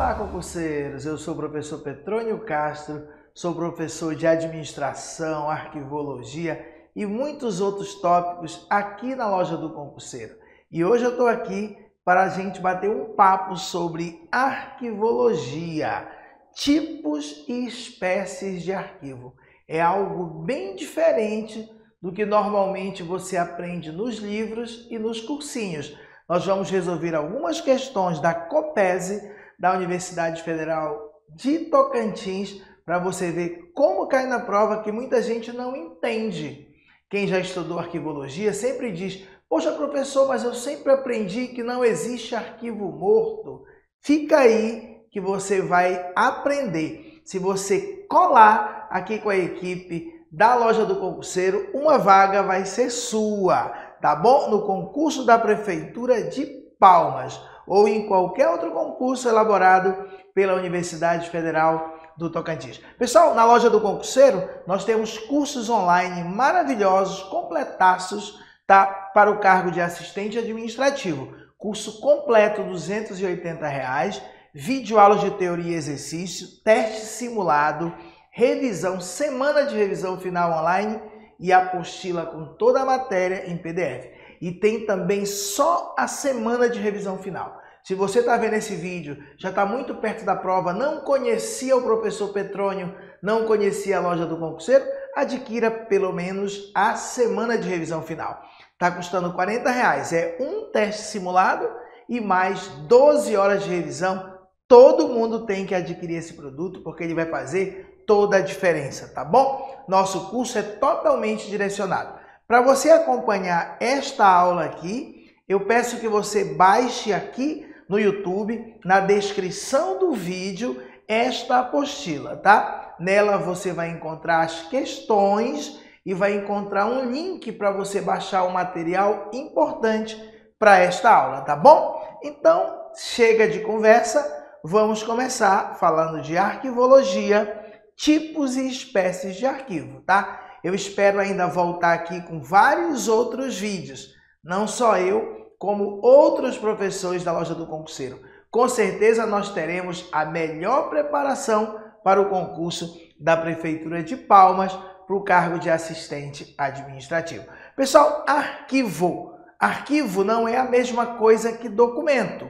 Olá, concurseiros! Eu sou o professor Petrônio Castro, sou professor de Administração, Arquivologia e muitos outros tópicos aqui na Loja do Concurseiro. E hoje eu estou aqui para a gente bater um papo sobre arquivologia, tipos e espécies de arquivo. É algo bem diferente do que normalmente você aprende nos livros e nos cursinhos. Nós vamos resolver algumas questões da COPESE, da Universidade Federal de Tocantins, para você ver como cai na prova que muita gente não entende. Quem já estudou arquivologia sempre diz: poxa, professor, mas eu sempre aprendi que não existe arquivo morto. Fica aí que você vai aprender. Se você colar aqui com a equipe da Loja do Concurseiro, uma vaga vai ser sua, tá bom? No concurso da Prefeitura de Palmas ou em qualquer outro concurso elaborado pela Universidade Federal do Tocantins. Pessoal, na Loja do Concurseiro, nós temos cursos online maravilhosos, completaços, tá? Para o cargo de assistente administrativo. Curso completo, R$ 280, videoaulas de teoria e exercício, teste simulado, revisão, semana de revisão final online e apostila com toda a matéria em PDF. E tem também só a semana de revisão final. Se você está vendo esse vídeo, já está muito perto da prova, não conhecia o professor Petrônio, não conhecia a Loja do Concurseiro, adquira pelo menos a semana de revisão final. Está custando R$ 40, é um teste simulado e mais 12 horas de revisão. Todo mundo tem que adquirir esse produto porque ele vai fazer toda a diferença, tá bom? Nosso curso é totalmente direcionado. Para você acompanhar esta aula aqui, eu peço que você baixe aqui no YouTube, na descrição do vídeo, esta apostila, tá? Nela você vai encontrar as questões e vai encontrar um link para você baixar o material importante para esta aula, tá bom? Então, chega de conversa, vamos começar falando de arquivologia, tipos e espécies de arquivo, tá? Eu espero ainda voltar aqui com vários outros vídeos, não só eu, como outros professores da Loja do Concurseiro. Com certeza nós teremos a melhor preparação para o concurso da Prefeitura de Palmas para o cargo de assistente administrativo. Pessoal, arquivo. Arquivo não é a mesma coisa que documento.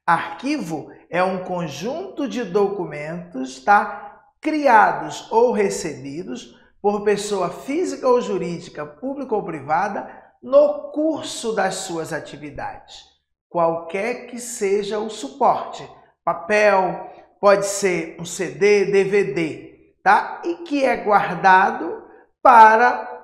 Arquivo é um conjunto de documentos, tá? Criados ou recebidos por pessoa física ou jurídica, pública ou privada, no curso das suas atividades, qualquer que seja o suporte, papel, pode ser um CD, DVD, tá? E que é guardado para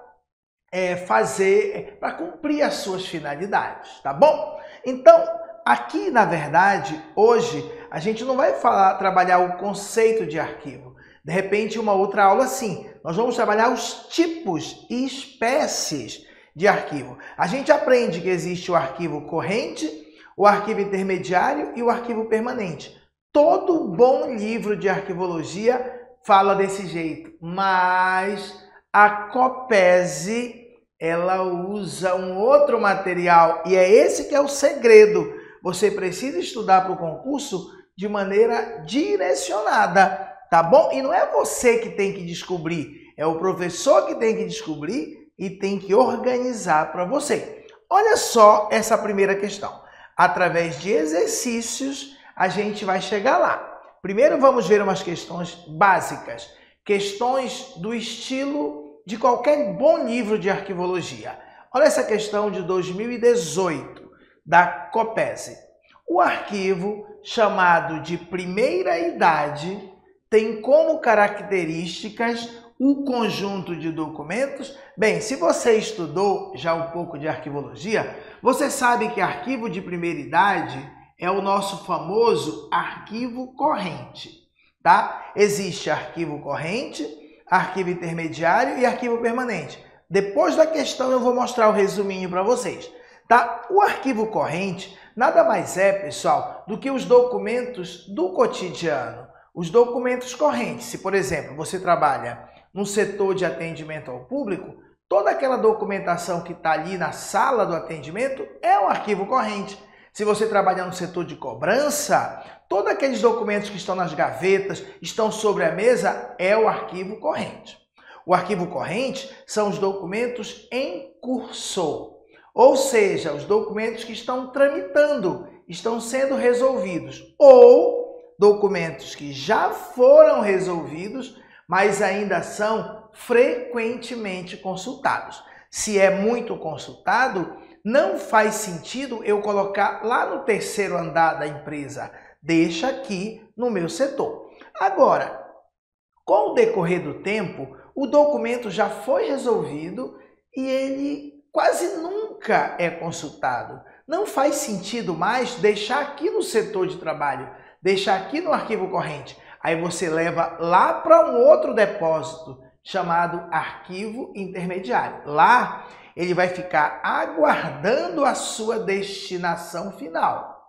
para cumprir as suas finalidades, tá bom? Então, aqui, na verdade, hoje, a gente não vai trabalhar o conceito de arquivo. De repente, uma outra aula, sim. Nós vamos trabalhar os tipos e espécies de arquivo. A gente aprende que existe o arquivo corrente, o arquivo intermediário e o arquivo permanente. Todo bom livro de arquivologia fala desse jeito, mas a COPESE, ela usa um outro material e é esse que é o segredo. Você precisa estudar para o concurso de maneira direcionada, tá bom? E não é você que tem que descobrir, é o professor que tem que descobrir e tem que organizar para você. Olha só essa primeira questão. Através de exercícios, a gente vai chegar lá. Primeiro vamos ver umas questões básicas. Questões do estilo de qualquer bom livro de arquivologia. Olha essa questão de 2018, da COPESE. O arquivo, chamado de primeira idade, tem como características o conjunto de documentos. Bem, se você estudou já um pouco de arquivologia, você sabe que arquivo de primeira idade é o nosso famoso arquivo corrente, tá? Existe arquivo corrente, arquivo intermediário e arquivo permanente. Depois da questão eu vou mostrar o resuminho para vocês, tá? O arquivo corrente nada mais é, pessoal, do que os documentos do cotidiano. Os documentos correntes. Se, por exemplo, você trabalha no setor de atendimento ao público, toda aquela documentação que está ali na sala do atendimento é um arquivo corrente. Se você trabalhar no setor de cobrança, todos aqueles documentos que estão nas gavetas, estão sobre a mesa, é o arquivo corrente. O arquivo corrente são os documentos em curso, ou seja, os documentos que estão tramitando, estão sendo resolvidos, ou documentos que já foram resolvidos, mas ainda são frequentemente consultados. Se é muito consultado, não faz sentido eu colocar lá no terceiro andar da empresa, deixa aqui no meu setor. Agora, com o decorrer do tempo, o documento já foi resolvido e ele quase nunca é consultado. Não faz sentido mais deixar aqui no setor de trabalho, deixar aqui no arquivo corrente. Aí você leva lá para um outro depósito chamado arquivo intermediário. Lá ele vai ficar aguardando a sua destinação final.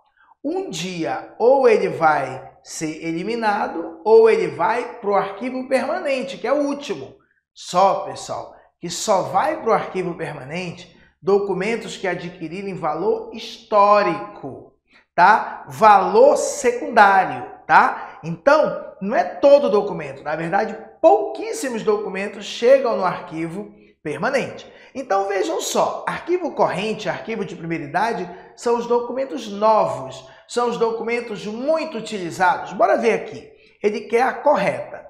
Um dia, ou ele vai ser eliminado, ou ele vai para o arquivo permanente, que é o último. Só, pessoal, que só vai para o arquivo permanente documentos que adquirirem valor histórico, tá? Valor secundário, tá? Então, não é todo documento. Na verdade, pouquíssimos documentos chegam no arquivo permanente. Então, vejam só, arquivo corrente, arquivo de primeira idade, são os documentos novos, são os documentos muito utilizados. Bora ver aqui. Ele quer a correta.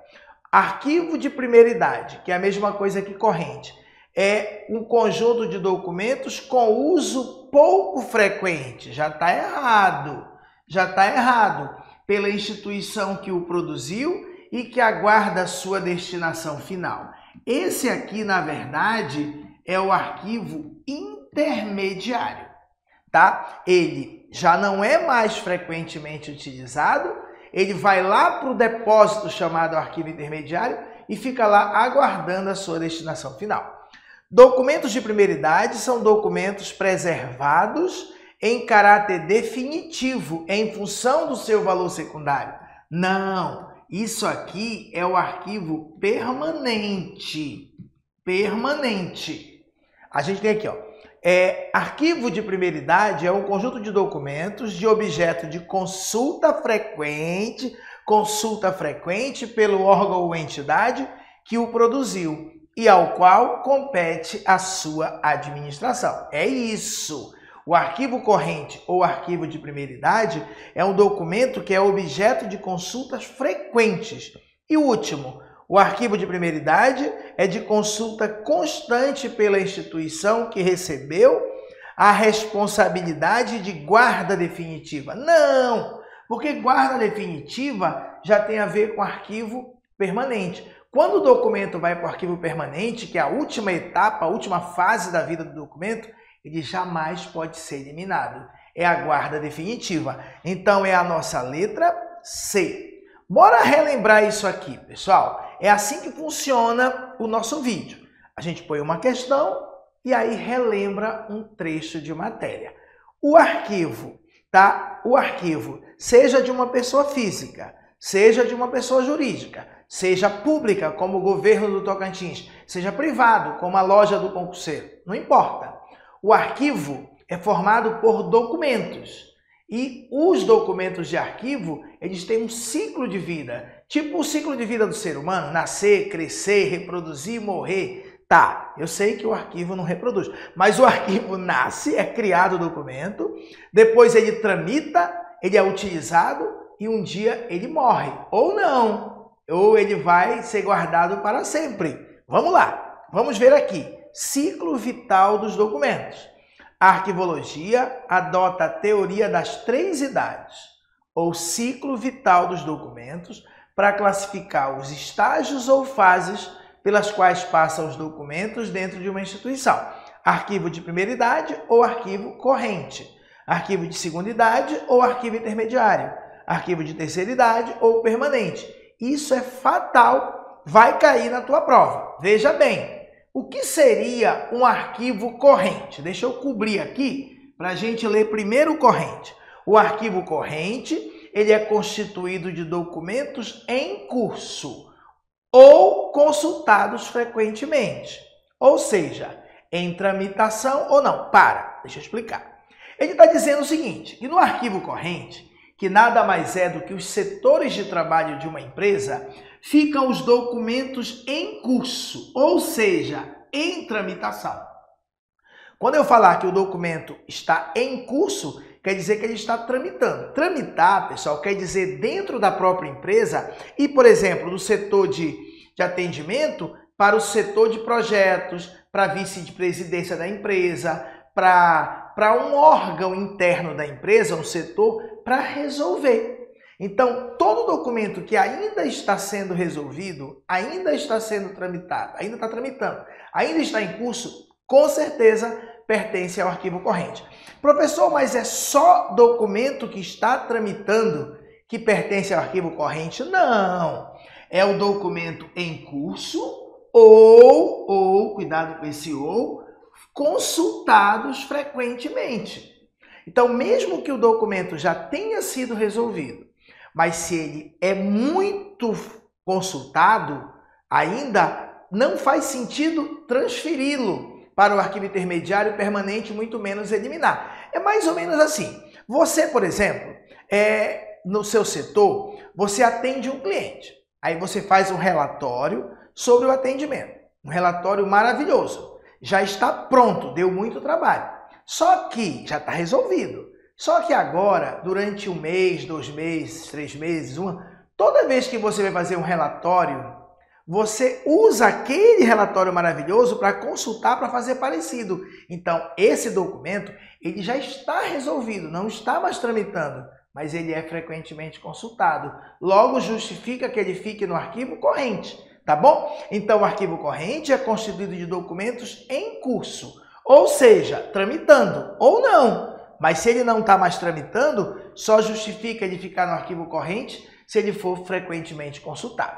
Arquivo de primeira idade, que é a mesma coisa que corrente, é um conjunto de documentos com uso pouco frequente. Já está errado. Já está errado. Pela instituição que o produziu e que aguarda a sua destinação final. Esse aqui, na verdade, é o arquivo intermediário, tá? Ele já não é mais frequentemente utilizado, ele vai lá para o depósito chamado arquivo intermediário e fica lá aguardando a sua destinação final. Documentos de primeira idade são documentos preservados em caráter definitivo, em função do seu valor secundário. Não, isso aqui é o arquivo permanente. Permanente. A gente tem aqui, ó. Arquivo de primeira idade é um conjunto de documentos de objeto de consulta frequente pelo órgão ou entidade que o produziu e ao qual compete a sua administração. É isso. O arquivo corrente ou arquivo de primeira idade é um documento que é objeto de consultas frequentes. E o último, o arquivo de primeira idade é de consulta constante pela instituição que recebeu a responsabilidade de guarda definitiva. Não, porque guarda definitiva já tem a ver com arquivo permanente. Quando o documento vai para o arquivo permanente, que é a última etapa, a última fase da vida do documento, ele jamais pode ser eliminado. É a guarda definitiva. Então, é a nossa letra C. Bora relembrar isso aqui, pessoal. É assim que funciona o nosso vídeo. A gente põe uma questão e aí relembra um trecho de matéria. O arquivo, tá? O arquivo, seja de uma pessoa física, seja de uma pessoa jurídica, seja pública, como o governo do Tocantins, seja privado, como a loja do concurseiro, não importa. O arquivo é formado por documentos e os documentos de arquivo, eles têm um ciclo de vida, tipo o ciclo de vida do ser humano, nascer, crescer, reproduzir, morrer. Tá, eu sei que o arquivo não reproduz, mas o arquivo nasce, é criado o documento, depois ele tramita, ele é utilizado e um dia ele morre, ou não, ou ele vai ser guardado para sempre. Vamos lá, vamos ver aqui. Ciclo vital dos documentos. A arquivologia adota a teoria das 3 idades, ou ciclo vital dos documentos, para classificar os estágios ou fases pelas quais passam os documentos dentro de uma instituição. Arquivo de primeira idade ou arquivo corrente. Arquivo de segunda idade ou arquivo intermediário. Arquivo de terceira idade ou permanente. Isso é fatal, vai cair na tua prova. Veja bem. O que seria um arquivo corrente? Deixa eu cobrir aqui para a gente ler primeiro o corrente. O arquivo corrente, ele é constituído de documentos em curso ou consultados frequentemente. Ou seja, em tramitação ou não. Deixa eu explicar. Ele está dizendo o seguinte, que no arquivo corrente, que nada mais é do que os setores de trabalho de uma empresa, ficam os documentos em curso, ou seja, em tramitação. Quando eu falar que o documento está em curso, quer dizer que ele está tramitando. Tramitar, pessoal, quer dizer dentro da própria empresa e, por exemplo, do setor de atendimento para o setor de projetos, para a vice-presidência da empresa, para um órgão interno da empresa, um setor, para resolver. Então, todo documento que ainda está sendo resolvido, ainda está sendo tramitado, ainda está tramitando, ainda está em curso, com certeza pertence ao arquivo corrente. Professor, mas é só documento que está tramitando que pertence ao arquivo corrente? Não! É o documento em curso ou, cuidado com esse ou, consultados frequentemente. Então, mesmo que o documento já tenha sido resolvido, mas se ele é muito consultado, ainda não faz sentido transferi-lo para o arquivo intermediário permanente, muito menos eliminar. É mais ou menos assim. Você, por exemplo, no seu setor, você atende um cliente. Aí você faz um relatório sobre o atendimento. Um relatório maravilhoso. Já está pronto, deu muito trabalho. Só que já está resolvido. Só que agora, durante 1 mês, 2 meses, 3 meses, toda vez que você vai fazer um relatório, você usa aquele relatório maravilhoso para consultar, para fazer parecido. Então, esse documento, ele já está resolvido, não está mais tramitando, mas ele é frequentemente consultado. Logo, justifica que ele fique no arquivo corrente, tá bom? Então, o arquivo corrente é constituído de documentos em curso, ou seja, tramitando ou não. Mas se ele não está mais tramitando, só justifica ele ficar no arquivo corrente se ele for frequentemente consultado.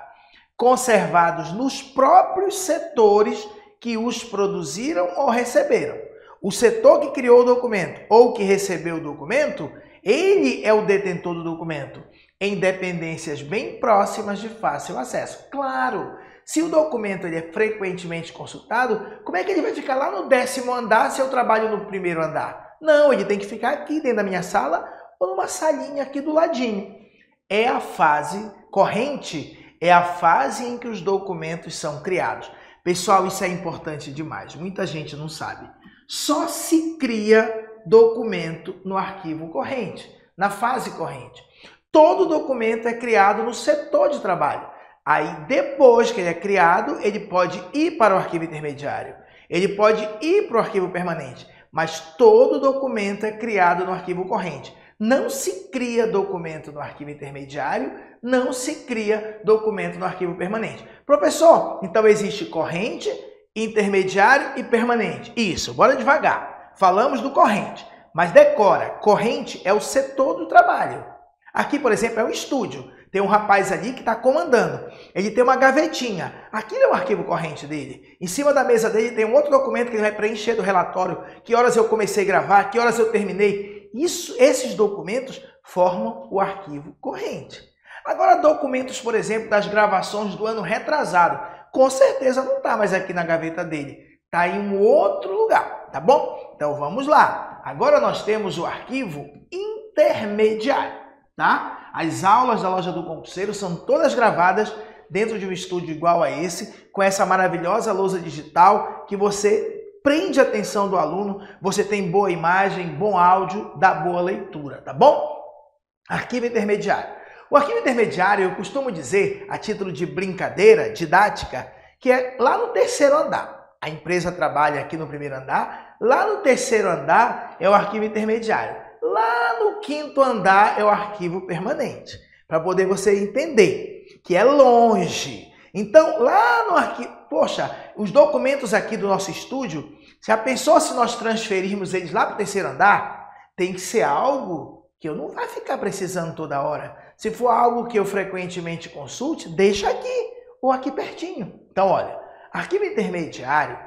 Conservados nos próprios setores que os produziram ou receberam. O setor que criou o documento ou que recebeu o documento, ele é o detentor do documento, em dependências bem próximas de fácil acesso. Claro, se o documento ele é frequentemente consultado, como é que ele vai ficar lá no 10º andar se eu trabalho no 1º andar? Não, ele tem que ficar aqui dentro da minha sala ou numa salinha aqui do ladinho. É a fase corrente, é a fase em que os documentos são criados. Pessoal, isso é importante demais, muita gente não sabe. Só se cria documento no arquivo corrente, na fase corrente. Todo documento é criado no setor de trabalho. Aí, depois que ele é criado, ele pode ir para o arquivo intermediário, ele pode ir para o arquivo permanente, mas todo documento é criado no arquivo corrente. Não se cria documento no arquivo intermediário, não se cria documento no arquivo permanente. Professor, então existe corrente, intermediário e permanente. Isso, bora devagar. Falamos do corrente, mas decora, corrente é o setor do trabalho. Aqui, por exemplo, é um estúdio. Tem um rapaz ali que está comandando. Ele tem uma gavetinha. Aquilo é o arquivo corrente dele. Em cima da mesa dele tem um outro documento que ele vai preencher do relatório. Que horas eu comecei a gravar, que horas eu terminei. Esses documentos formam o arquivo corrente. Agora, documentos, por exemplo, das gravações do ano retrasado. Com certeza não está mais aqui na gaveta dele. Está em um outro lugar, tá bom? Então, vamos lá. Agora nós temos o arquivo intermediário, tá? As aulas da Loja do Concurseiro são todas gravadas dentro de um estúdio igual a esse, com essa maravilhosa lousa digital que você prende a atenção do aluno, você tem boa imagem, bom áudio, dá boa leitura, tá bom? Arquivo intermediário. O arquivo intermediário, eu costumo dizer, a título de brincadeira, didática, que é lá no 3º andar. A empresa trabalha aqui no 1º andar, lá no 3º andar é o arquivo intermediário. Lá no 5º andar é o arquivo permanente, para poder você entender que é longe. Então, lá no arquivo... Poxa, os documentos aqui do nosso estúdio, já pensou se nós transferirmos eles lá para o 3º andar? Tem que ser algo que eu não vai ficar precisando toda hora. Se for algo que eu frequentemente consulte, deixa aqui ou aqui pertinho. Então, olha, arquivo intermediário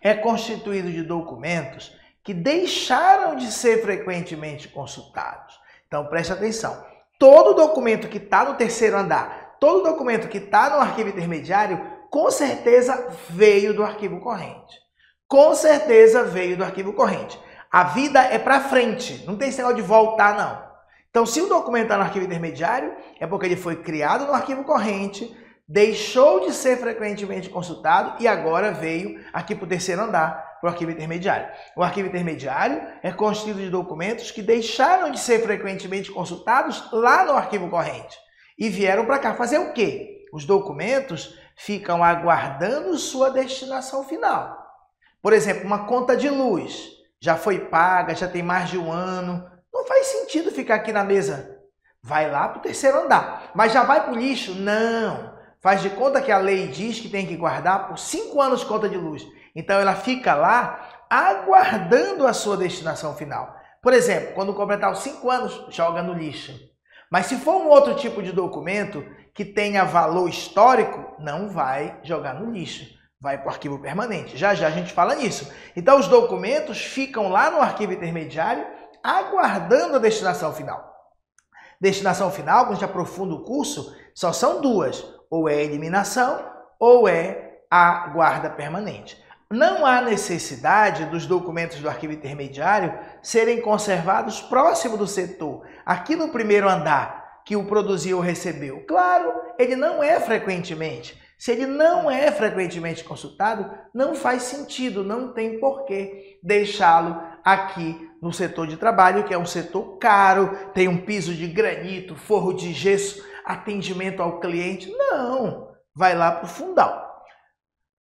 é constituído de documentos que deixaram de ser frequentemente consultados. Então, preste atenção. Todo documento que está no 3º andar, todo documento que está no arquivo intermediário, com certeza veio do arquivo corrente. Com certeza veio do arquivo corrente. A vida é para frente, não tem esse negócio de voltar, não. Então, se o documento está no arquivo intermediário, é porque ele foi criado no arquivo corrente, deixou de ser frequentemente consultado e agora veio aqui para o terceiro andar, para o arquivo intermediário. O arquivo intermediário é constituído de documentos que deixaram de ser frequentemente consultados lá no arquivo corrente e vieram para cá fazer o quê? Os documentos ficam aguardando sua destinação final. Por exemplo, uma conta de luz já foi paga, já tem mais de um ano. Não faz sentido ficar aqui na mesa. Vai lá para o terceiro andar. Mas já vai para o lixo? Não. Faz de conta que a lei diz que tem que guardar por 5 anos conta de luz. Então ela fica lá aguardando a sua destinação final. Por exemplo, quando completar os 5 anos, joga no lixo. Mas se for um outro tipo de documento que tenha valor histórico, não vai jogar no lixo. Vai para o arquivo permanente. Já já a gente fala nisso. Então os documentos ficam lá no arquivo intermediário aguardando a destinação final. Destinação final, quando a gente aprofunda o curso, só são duas. Ou é a eliminação ou é a guarda permanente. Não há necessidade dos documentos do arquivo intermediário serem conservados próximo do setor, aqui no primeiro andar, que o produziu ou recebeu. Claro, ele não é frequentemente. Se ele não é frequentemente consultado, não faz sentido, não tem porquê deixá-lo aqui no setor de trabalho, que é um setor caro, tem um piso de granito, forro de gesso, atendimento ao cliente. Não, vai lá para o fundão.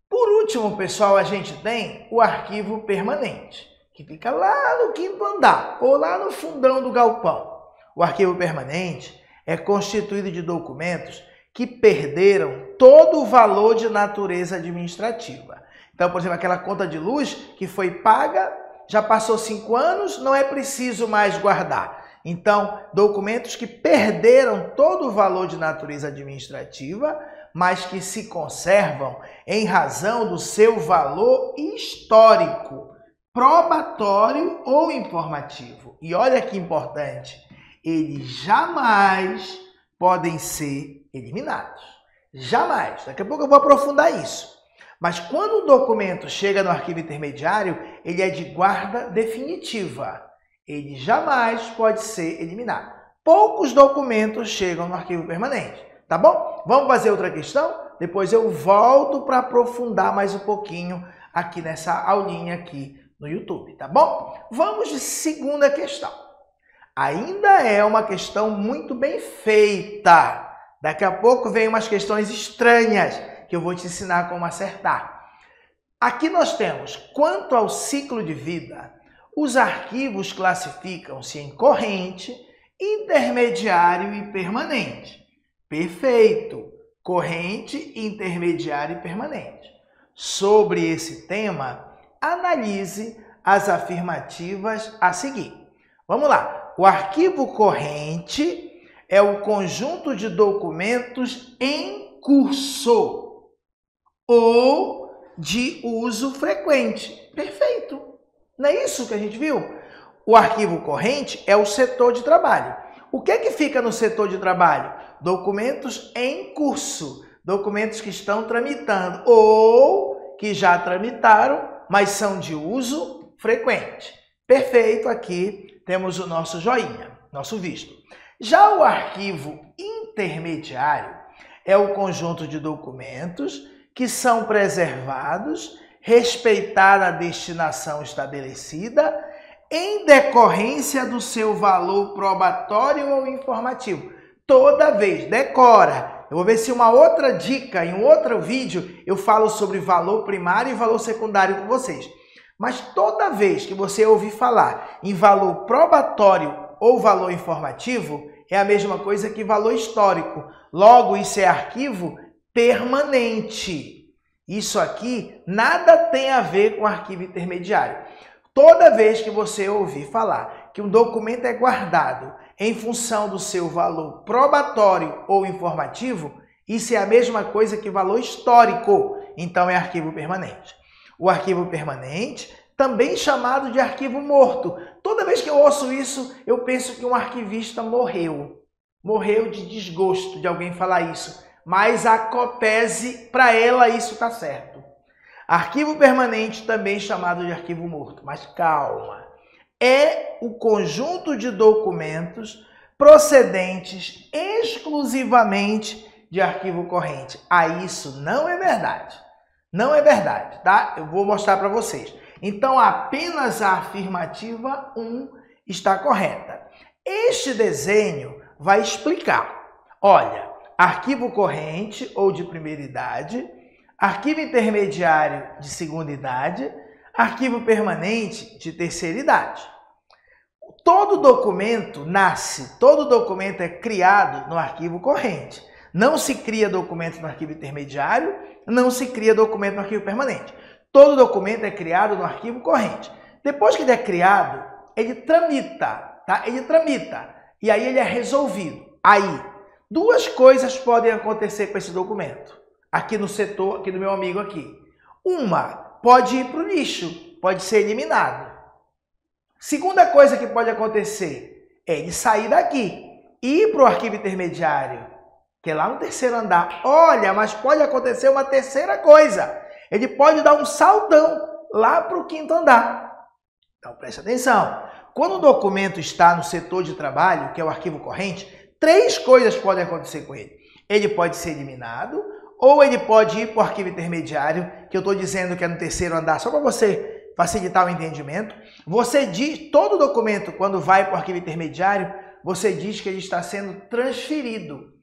Por último, pessoal, a gente tem o arquivo permanente, que fica lá no quinto andar ou lá no fundão do galpão. O arquivo permanente é constituído de documentos que perderam todo o valor de natureza administrativa. Então, por exemplo, aquela conta de luz que foi paga, já passou 5 anos, não é preciso mais guardar. Então, documentos que perderam todo o valor de natureza administrativa, mas que se conservam em razão do seu valor histórico, probatório ou informativo. E olha que importante, eles jamais podem ser eliminados. Jamais. Daqui a pouco eu vou aprofundar isso. Mas quando o documento chega no arquivo intermediário, ele é de guarda definitiva. Ele jamais pode ser eliminado. Poucos documentos chegam no arquivo permanente. Tá bom? Vamos fazer outra questão? Depois eu volto para aprofundar mais um pouquinho aqui nessa aulinha aqui no YouTube, tá bom? Vamos de segunda questão. Ainda é uma questão muito bem feita. Daqui a pouco vem umas questões estranhas que eu vou te ensinar como acertar. Aqui nós temos, quanto ao ciclo de vida, os arquivos classificam-se em corrente, intermediário e permanente. Perfeito! Corrente, intermediário e permanente. Sobre esse tema, analise as afirmativas a seguir. Vamos lá. O arquivo corrente é o conjunto de documentos em curso ou de uso frequente. Perfeito! Não é isso que a gente viu? O arquivo corrente é o setor de trabalho. O que é que fica no setor de trabalho? Documentos em curso, documentos que estão tramitando ou que já tramitaram, mas são de uso frequente. Perfeito, aqui temos o nosso joinha, nosso visto. Já o arquivo intermediário é o conjunto de documentos que são preservados, respeitada a destinação estabelecida, em decorrência do seu valor probatório ou informativo. Toda vez, decora. Eu vou ver se uma outra dica, em um outro vídeo, eu falo sobre valor primário e valor secundário com vocês. Mas toda vez que você ouvir falar em valor probatório ou valor informativo, é a mesma coisa que valor histórico. Logo, isso é arquivo permanente. Isso aqui nada tem a ver com arquivo intermediário. Toda vez que você ouvir falar que um documento é guardado em função do seu valor probatório ou informativo, isso é a mesma coisa que valor histórico. Então, é arquivo permanente. O arquivo permanente, também chamado de arquivo morto. Toda vez que eu ouço isso, eu penso que um arquivista morreu. Morreu de desgosto de alguém falar isso. Mas a COPESE, para ela, isso está certo. Arquivo permanente, também chamado de arquivo morto. Mas calma, é o conjunto de documentos procedentes exclusivamente de arquivo corrente. Isso não é verdade. Não é verdade, tá? Eu vou mostrar para vocês. Então, apenas a afirmativa 1 está correta. Este desenho vai explicar. Olha, arquivo corrente ou de primeira idade, arquivo intermediário de segunda idade, arquivo permanente de terceira idade. Todo documento é criado no arquivo corrente. Não se cria documento no arquivo intermediário, não se cria documento no arquivo permanente. Todo documento é criado no arquivo corrente. Depois que ele é criado, ele tramita, tá? Ele tramita e aí ele é resolvido. Aí, duas coisas podem acontecer com esse documento. Aqui no setor, aqui do meu amigo aqui. Uma, pode ir para o lixo, pode ser eliminado. Segunda coisa que pode acontecer é ele sair daqui, ir para o arquivo intermediário, que é lá no terceiro andar. Olha, mas pode acontecer uma terceira coisa. Ele pode dar um saltão lá para o quinto andar. Então, preste atenção. Quando o documento está no setor de trabalho, que é o arquivo corrente, três coisas podem acontecer com ele. Ele pode ser eliminado, ou ele pode ir para o arquivo intermediário, que eu estou dizendo que é no terceiro andar, só para você facilitar o entendimento. Você diz, todo documento, quando vai para o arquivo intermediário, você diz que ele está sendo transferido.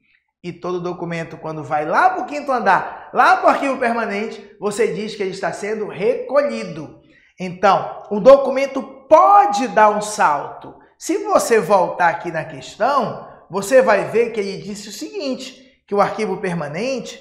E todo documento, quando vai lá para o quinto andar, lá para o arquivo permanente, você diz que ele está sendo recolhido. Então, o documento pode dar um salto. Se você voltar aqui na questão, você vai ver que ele disse o seguinte, que o arquivo permanente,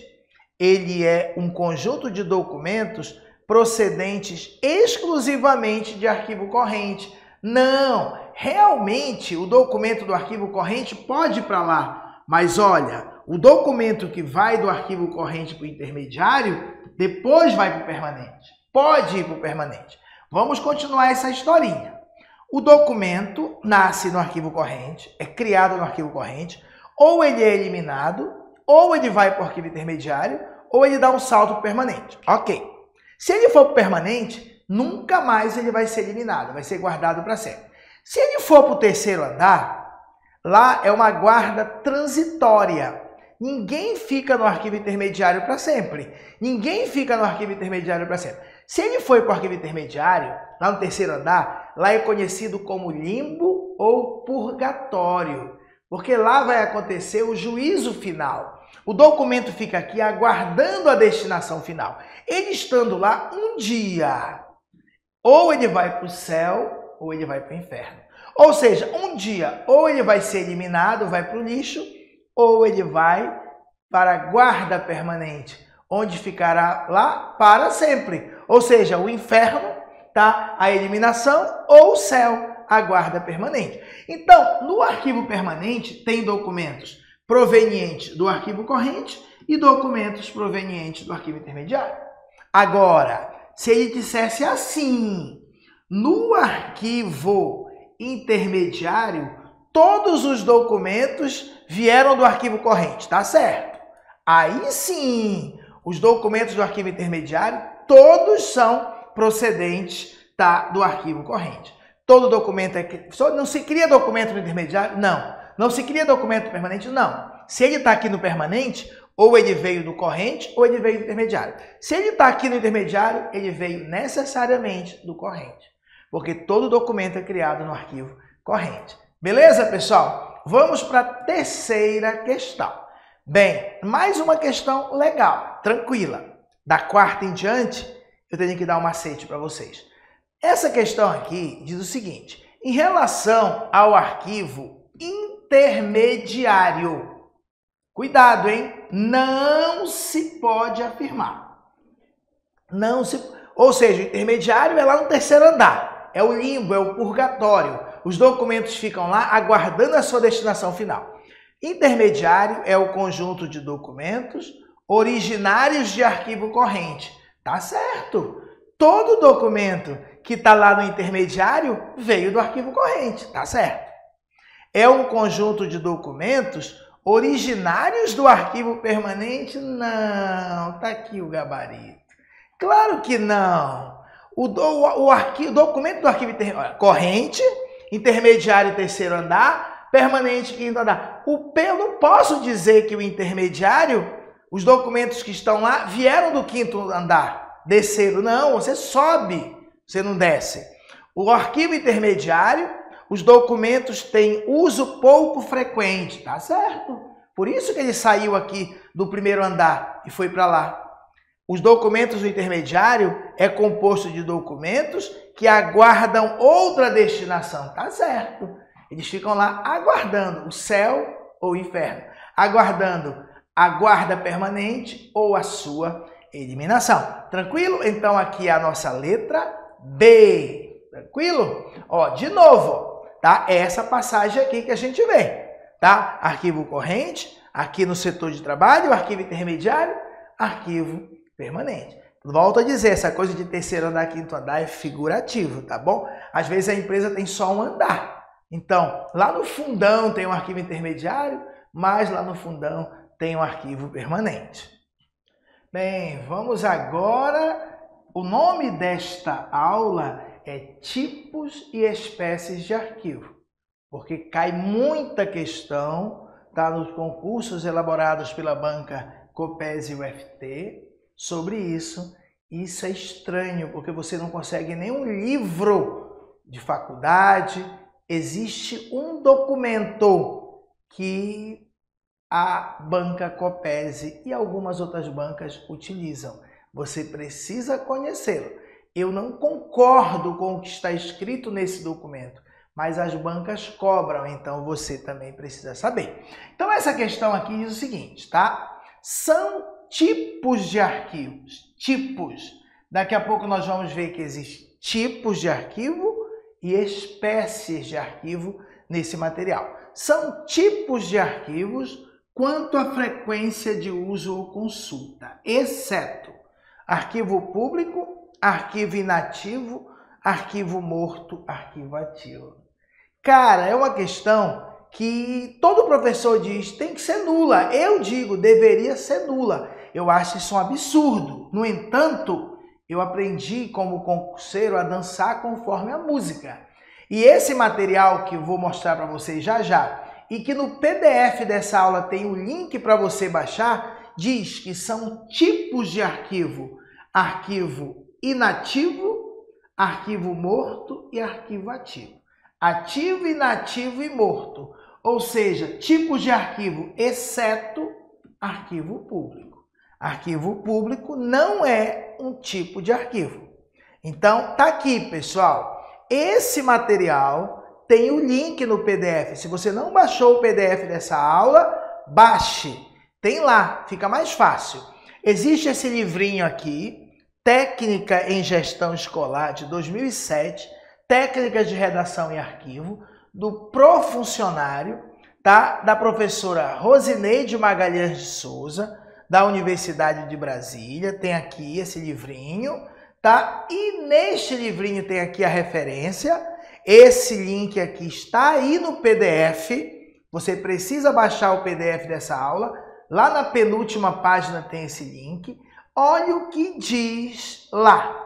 ele é um conjunto de documentos procedentes exclusivamente de arquivo corrente. Não, realmente o documento do arquivo corrente pode ir para lá. Mas olha, o documento que vai do arquivo corrente para o intermediário, depois vai para o permanente. Pode ir para o permanente. Vamos continuar essa historinha. O documento nasce no arquivo corrente, é criado no arquivo corrente, ou ele é eliminado, ou ele vai para o arquivo intermediário, ou ele dá um salto para o permanente. Ok. Se ele for para o permanente, nunca mais ele vai ser eliminado, vai ser guardado para sempre. Se ele for para o terceiro andar, lá é uma guarda transitória. Ninguém fica no arquivo intermediário para sempre. Ninguém fica no arquivo intermediário para sempre. Se ele for para o arquivo intermediário, lá no terceiro andar, lá é conhecido como limbo ou purgatório, porque lá vai acontecer o juízo final. O documento fica aqui aguardando a destinação final. Ele estando lá um dia, ou ele vai para o céu, ou ele vai para o inferno. Ou seja, um dia, ou ele vai ser eliminado, vai para o lixo, ou ele vai para a guarda permanente, onde ficará lá para sempre. Ou seja, o inferno, tá? A eliminação, ou o céu, a guarda permanente. Então, no arquivo permanente, tem documentos provenientes do arquivo corrente e documentos provenientes do arquivo intermediário. Agora, se ele dissesse assim, no arquivo intermediário, todos os documentos vieram do arquivo corrente, tá certo? Aí sim, os documentos do arquivo intermediário, todos são procedentes, tá, do arquivo corrente. Todo documento é... Não se cria documento no intermediário? Não. Não se cria documento permanente? Não. Se ele está aqui no permanente, ou ele veio do corrente, ou ele veio do intermediário. Se ele está aqui no intermediário, ele veio necessariamente do corrente. Porque todo documento é criado no arquivo corrente. Beleza, pessoal? Vamos para a terceira questão. Bem, mais uma questão legal, tranquila. Da quarta em diante, eu tenho que dar um macete para vocês. Essa questão aqui diz o seguinte, em relação ao arquivo intermediário, cuidado, hein? Não se pode afirmar. Ou seja, o intermediário é lá no terceiro andar. É o limbo, é o purgatório. Os documentos ficam lá aguardando a sua destinação final. Intermediário é o conjunto de documentos originários de arquivo corrente. Tá certo. Todo documento que está lá no intermediário veio do arquivo corrente. Tá certo. É um conjunto de documentos originários do arquivo permanente? Não, tá aqui o gabarito. Claro que não. O documento do arquivo corrente, intermediário terceiro andar, permanente quinto andar. Eu não posso dizer que o intermediário, os documentos que estão lá, vieram do quinto andar, desceram. Não, você sobe, você não desce. O arquivo intermediário, os documentos têm uso pouco frequente, tá certo? Por isso que ele saiu aqui do primeiro andar e foi para lá. Os documentos do intermediário é composto de documentos que aguardam outra destinação, tá certo? Eles ficam lá aguardando o céu ou o inferno, aguardando a guarda permanente ou a sua eliminação. Tranquilo? Então aqui é a nossa letra B. Tranquilo? Ó, de novo, tá? É essa passagem aqui que a gente vê, tá? Arquivo corrente, aqui no setor de trabalho, arquivo intermediário, arquivo permanente. Volto a dizer, essa coisa de terceiro andar, quinto andar é figurativo, tá bom? Às vezes a empresa tem só um andar. Então, lá no fundão tem um arquivo intermediário, mas lá no fundão tem um arquivo permanente. Bem, vamos agora. O nome desta aula é tipos e espécies de arquivo, porque cai muita questão, tá, nos concursos elaborados pela banca Copes e UFT sobre isso. Isso é estranho, porque você não consegue nenhum livro de faculdade. Existe um documento que a banca Copes e algumas outras bancas utilizam. Você precisa conhecê-lo. Eu não concordo com o que está escrito nesse documento, mas as bancas cobram, então você também precisa saber. Então essa questão aqui diz o seguinte, tá? São tipos de arquivos. Tipos. Daqui a pouco nós vamos ver que existem tipos de arquivo e espécies de arquivo nesse material. São tipos de arquivos quanto à frequência de uso ou consulta, exceto arquivo público, arquivo inativo, arquivo morto, arquivo ativo. Cara, é uma questão que todo professor diz tem que ser nula. Eu digo, deveria ser nula. Eu acho isso um absurdo. No entanto, eu aprendi como concurseiro a dançar conforme a música. E esse material que eu vou mostrar para vocês já já, e que no PDF dessa aula tem o link para você baixar, diz que são tipos de arquivo. Arquivo inativo, arquivo morto e arquivo ativo. Ativo, inativo e morto. Ou seja, tipos de arquivo, exceto arquivo público. Arquivo público não é um tipo de arquivo. Então, tá aqui, pessoal. Esse material tem o link no PDF. Se você não baixou o PDF dessa aula, baixe. Tem lá, fica mais fácil. Existe esse livrinho aqui, Técnica em Gestão Escolar, de 2007, Técnicas de Redação e Arquivo, do Profuncionário, tá? Da professora Rosineide Magalhães de Souza, da Universidade de Brasília. Tem aqui esse livrinho, tá? E neste livrinho tem aqui a referência. Esse link aqui está aí no PDF. Você precisa baixar o PDF dessa aula. Lá na penúltima página tem esse link. Olha o que diz lá.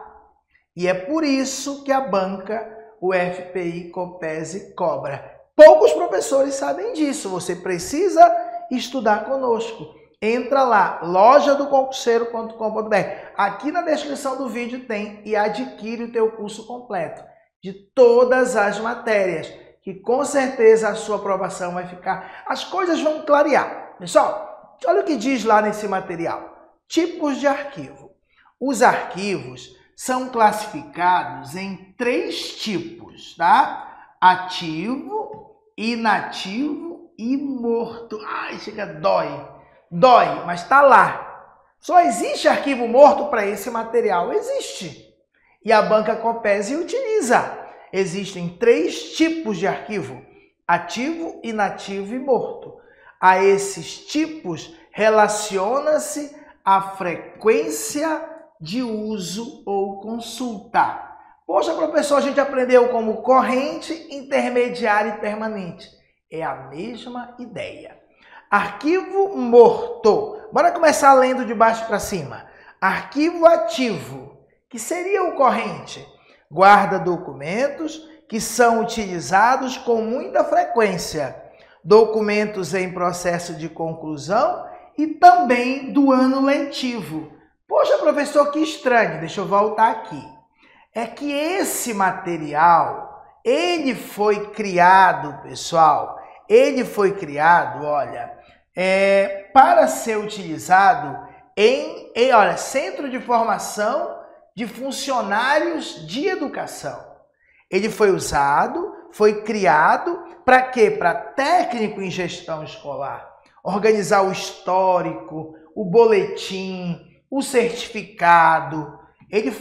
E é por isso que a banca, o FPI Copes cobra. Poucos professores sabem disso. Você precisa estudar conosco. Entra lá, lojadoconcurseiro.com.br. Aqui na descrição do vídeo tem e adquire o teu curso completo de todas as matérias, que com certeza a sua aprovação vai ficar. As coisas vão clarear. Pessoal, olha o que diz lá nesse material. Tipos de arquivo. Os arquivos são classificados em 3 tipos, tá? Ativo, inativo e morto. Ai, chega, dói. Dói, mas tá lá. Só existe arquivo morto para esse material? Existe. E a banca Copes utiliza. Existem 3 tipos de arquivo: ativo, inativo e morto. A esses tipos relaciona-se a frequência de uso ou consulta. Poxa, professor, a gente aprendeu como corrente, intermediário e permanente. É a mesma ideia. Arquivo morto. Bora começar lendo de baixo para cima. Arquivo ativo. que seria o corrente. Guarda documentos que são utilizados com muita frequência, documentos em processo de conclusão e também do ano letivo. Poxa, professor, que estranho, deixa eu voltar aqui. É que esse material, ele foi criado, pessoal, olha, para ser utilizado em Centro de Formação de Funcionários de Educação. Ele foi usado, foi criado para quê? Para técnico em gestão escolar. Organizar o histórico, o boletim, o certificado.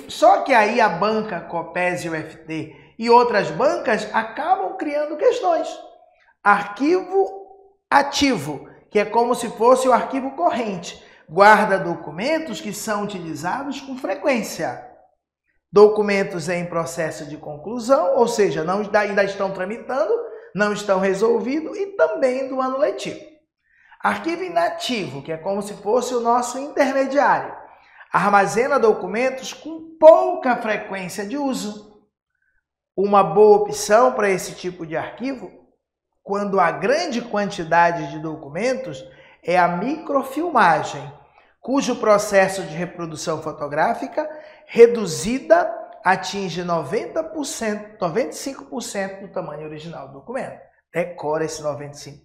Só que aí a banca Copes e UFT e outras bancas acabam criando questões. Arquivo ativo, que é como se fosse o arquivo corrente. Guarda documentos que são utilizados com frequência. Documentos em processo de conclusão, ou seja, ainda estão tramitando, não estão resolvidos, e também do ano letivo. Arquivo inativo, que é como se fosse o nosso intermediário. Armazena documentos com pouca frequência de uso. Uma boa opção para esse tipo de arquivo, quando há grande quantidade de documentos, é a microfilmagem, cujo processo de reprodução fotográfica reduzida atinge 90%, 95% do tamanho original do documento. Decora esse 95%.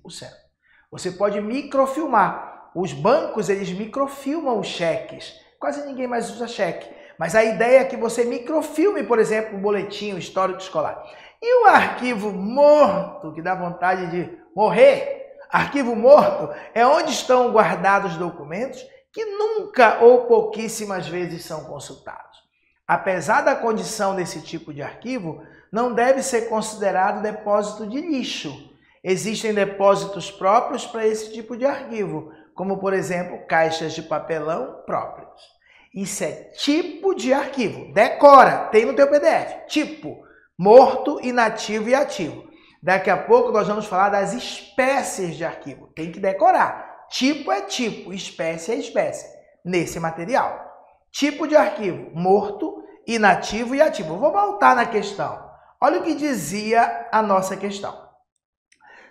Você pode microfilmar. Os bancos, eles microfilmam os cheques. Quase ninguém mais usa cheque. Mas a ideia é que você microfilme, por exemplo, o boletim, o histórico escolar. E o arquivo morto, que dá vontade de morrer, arquivo morto é onde estão guardados documentos que nunca ou pouquíssimas vezes são consultados. Apesar da condição desse tipo de arquivo, não deve ser considerado depósito de lixo. Existem depósitos próprios para esse tipo de arquivo, como, por exemplo, caixas de papelão próprios. Isso é tipo de arquivo. Decora, tem no teu PDF. Tipo, morto, inativo e ativo. Daqui a pouco nós vamos falar das espécies de arquivo. Tem que decorar. Tipo é tipo, espécie é espécie, nesse material. Tipo de arquivo, morto, inativo e ativo. Vou voltar na questão. Olha o que dizia a nossa questão.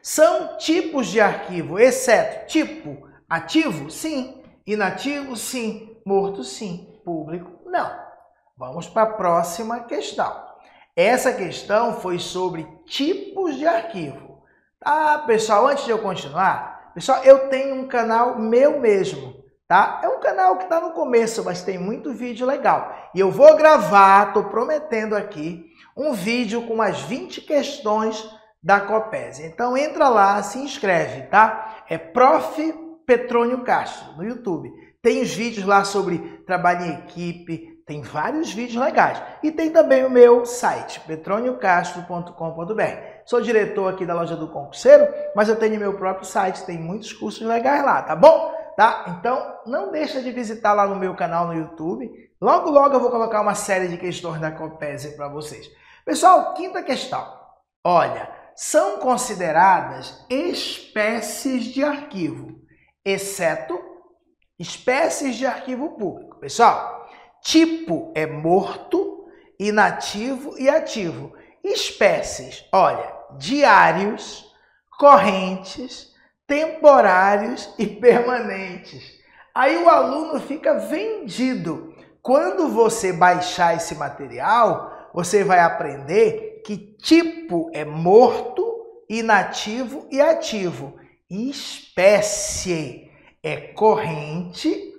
São tipos de arquivo, exceto tipo ativo, sim, inativo, sim, morto, sim, público, não. Vamos para a próxima questão. Essa questão foi sobre tipos de arquivo. Pessoal, antes de eu continuar, pessoal, eu tenho um canal meu mesmo, tá? É um canal que está no começo, mas tem muito vídeo legal. E eu vou gravar, estou prometendo aqui, um vídeo com umas 20 questões da Copes. Então entra lá, se inscreve, tá? É Prof. Petrônio Castro, no YouTube. Tem os vídeos lá sobre trabalho em equipe, tem vários vídeos legais. E tem também o meu site, petroniocastro.com.br. Sou diretor aqui da Loja do Concurseiro, mas eu tenho meu próprio site, tem muitos cursos legais lá, tá bom? Tá? Então, não deixa de visitar lá no meu canal no YouTube. Logo, logo eu vou colocar uma série de questões da Copes para vocês. Pessoal, quinta questão. Olha, são consideradas espécies de arquivo, exceto espécies de arquivo público. Pessoal, tipo é morto, inativo e ativo. Espécies, olha, diários, correntes, temporários e permanentes. Aí o aluno fica vendido. Quando você baixar esse material, você vai aprender que tipo é morto, inativo e ativo. Espécie é corrente,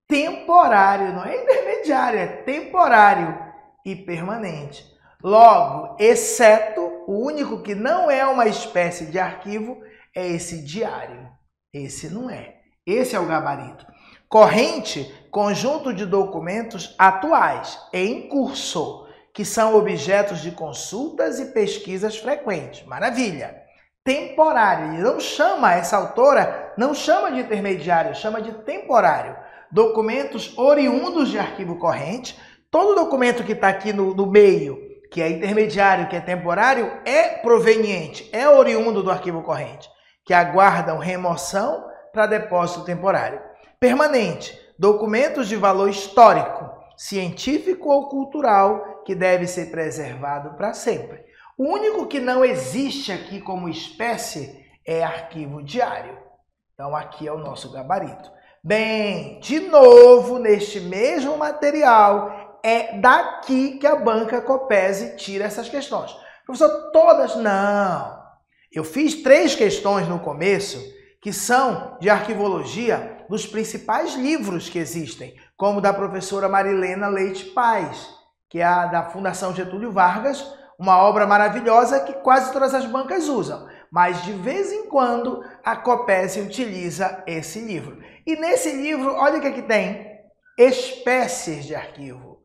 temporário, não é intermediário, é temporário e permanente. Logo, exceto, o único que não é uma espécie de arquivo é esse diário. Esse não é. Esse é o gabarito. Corrente, conjunto de documentos atuais, em curso, que são objetos de consultas e pesquisas frequentes. Maravilha. Temporário, ele não chama, essa autora não chama de intermediário, chama de temporário. Documentos oriundos de arquivo corrente, todo documento que está aqui no meio, que é intermediário, que é temporário, é proveniente, é oriundo do arquivo corrente, que aguardam remoção para depósito temporário. Permanente, documentos de valor histórico, científico ou cultural que deve ser preservado para sempre. O único que não existe aqui como espécie é arquivo diário. Então aqui é o nosso gabarito. Bem, de novo, neste mesmo material, é daqui que a banca Copesi tira essas questões. Professor, todas? Não. Eu fiz 3 questões no começo que são de arquivologia dos principais livros que existem, como da professora Marilena Leite Paz, que é a da Fundação Getúlio Vargas, uma obra maravilhosa que quase todas as bancas usam, mas de vez em quando a Copesi utiliza esse livro. E nesse livro, olha o que aqui tem, espécies de arquivo.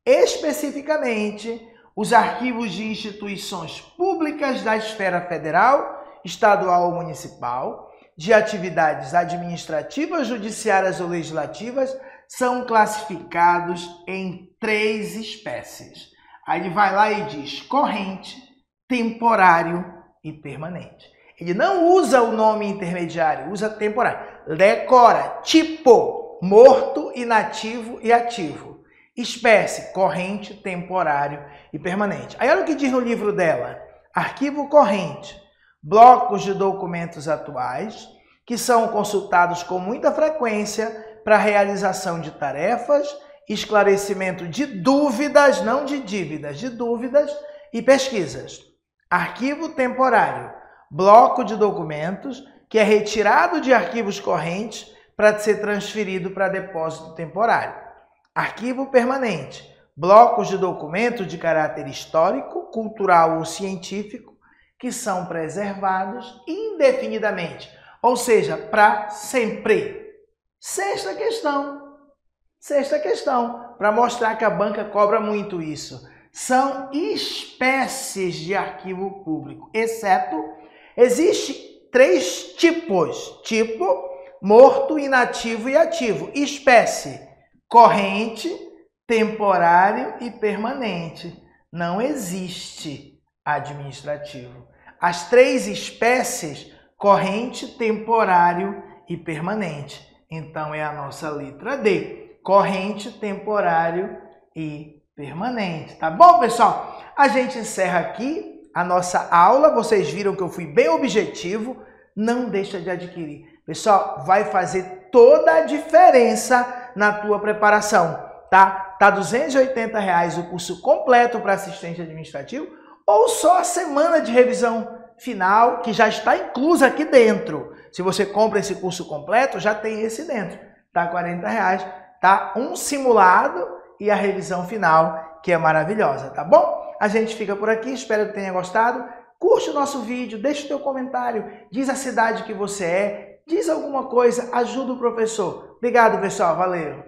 Especificamente, os arquivos de instituições públicas da esfera federal, estadual ou municipal, de atividades administrativas, judiciárias ou legislativas, são classificados em 3 espécies. Aí ele vai lá e diz corrente, temporário e permanente. Ele não usa o nome intermediário, usa temporário. Decora, tipo, morto, inativo e ativo. Espécie, corrente, temporário e permanente. Aí olha o que diz no livro dela. Arquivo corrente. Blocos de documentos atuais que são consultados com muita frequência para realização de tarefas, esclarecimento de dúvidas, não de dívidas, de dúvidas e pesquisas. Arquivo temporário. Bloco de documentos que é retirado de arquivos correntes para ser transferido para depósito temporário. Arquivo permanente. Blocos de documentos de caráter histórico, cultural ou científico que são preservados indefinidamente, ou seja, para sempre. Sexta questão, para mostrar que a banca cobra muito isso. São espécies de arquivo público, exceto, existe 3 tipos, tipo, morto, inativo e ativo. Espécie, corrente, temporário e permanente. Não existe administrativo. As 3 espécies, corrente, temporário e permanente. Então é a nossa letra D, corrente, temporário e permanente. Tá bom, pessoal? A gente encerra aqui a nossa aula. Vocês viram que eu fui bem objetivo. Não deixa de adquirir. Pessoal, vai fazer toda a diferença na tua preparação, tá? Tá R$ 280 o curso completo para assistente administrativo ou só a semana de revisão final, que já está inclusa aqui dentro. Se você compra esse curso completo, já tem esse dentro. Tá R$ 40, tá? Um simulado e a revisão final, que é maravilhosa, tá bom? A gente fica por aqui, espero que tenha gostado. Curte o nosso vídeo, deixa o teu comentário, diz a cidade que você é, diz alguma coisa, ajuda o professor. Obrigado, pessoal, valeu!